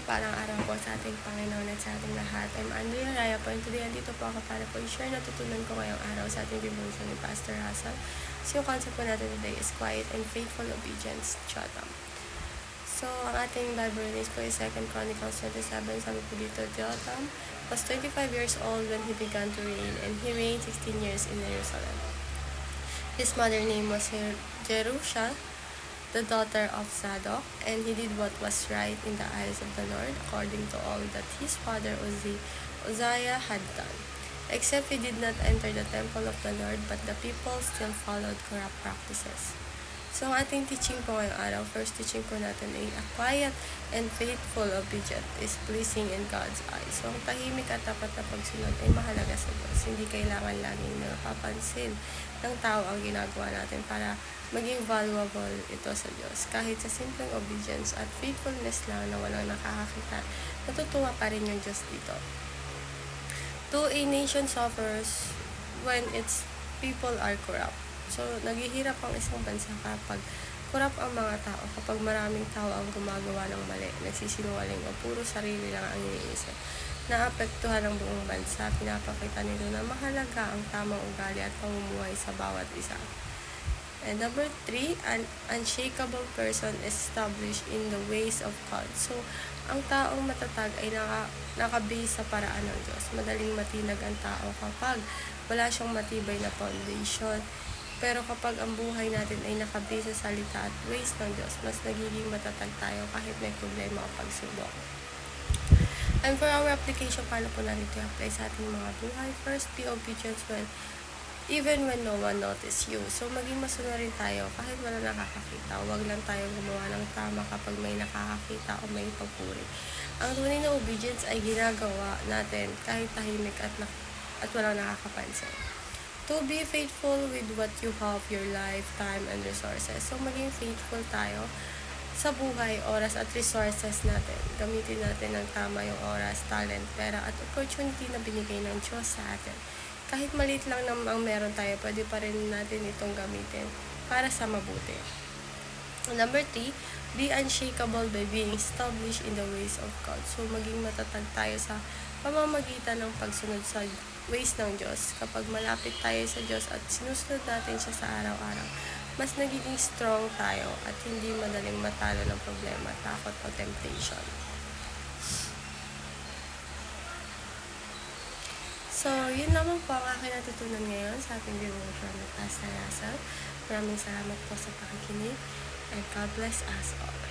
mapagpalang araw po sa ating Panginoon at sa ating lahat. I'm Andrea Raya po, and today andito po ako para po i-share natutunan ko ngayong araw sa ating devotion ni Pastor Russell. So yung concept po natin today is quiet and faithful obedience, Jotham. So ang ating Bible reading po is 2 Chronicles 27. Sabi po dito, Jotham was 25 years old when he began to reign, and he reigned 16 years in Jerusalem. His mother's name was Jerusha, the daughter of Zadok, and he did what was right in the eyes of the Lord, according to all that his father Uzziah had done. Except he did not enter the temple of the Lord, but the people still followed corrupt practices. So, ang ating teaching po ngayong araw, first teaching po natin ay a quiet and faithful obedience is pleasing in God's eyes. So, ang tahimik at tapat na pagsunod ay mahalaga sa Diyos. Hindi kailangan laging napapansin ng tao ang ginagawa natin para maging valuable ito sa Diyos. Kahit sa simpleng obedience at faithfulness lang na walang nakakakita, natutuwa pa rin yung Diyos dito. To a nation suffers when its people are corrupt. So, naghihirap ang isang bansa kapag corrupt ang mga tao, kapag maraming tao ang gumagawa ng mali, nagsisinungaling o puro sarili lang ang iniisip. Naapektuhan ang buong bansa, pinapakita nito na mahalaga ang tamang ugali at pamumuhay sa bawat isa. And number 3, an unshakable person is established in the ways of God. So, ang taong matatag ay nakabase sa paraan ng Diyos. Madaling matinag ang tao kapag wala siyang matibay na foundation. Pero kapag ang buhay natin ay nakabase sa salita at ways ng Diyos, mas nagiging matatag tayo kahit may problema o pagsubok. And for our application, paano po natin ito apply sa ating mga buhay? First, be obedient even when no one notice you. So, maging masunurin tayo kahit wala nakakakita. Huwag lang tayo gumawa ng tama kapag may nakakakita o may papuri. Ang tunay na obedience ay ginagawa natin kahit tahimik at walang nakakapansin. To be faithful with what you have, your life, time, and resources. So, maging faithful tayo sa buhay, oras, at resources natin. Gamitin natin ng tama yung oras, talent, pera, at opportunity na binigay ng Diyos sa atin. Kahit maliit lang ang meron tayo, pwede pa rin natin itong gamitin para sa mabuti. Number 3, be unshakable by being established in the ways of God. So, maging matatag tayo sa pamamagitan ng pagsunod sa ways ng Diyos. Kapag malapit tayo sa Diyos at sinusunod natin siya sa araw-araw, mas nagiging strong tayo at hindi madaling matalo ng problema, takot o temptation. So, yun naman po ang aking natutunan ngayon sa ating devotion ng Pastor Russell. Maraming salamat po sa pakikinig, and God bless us all.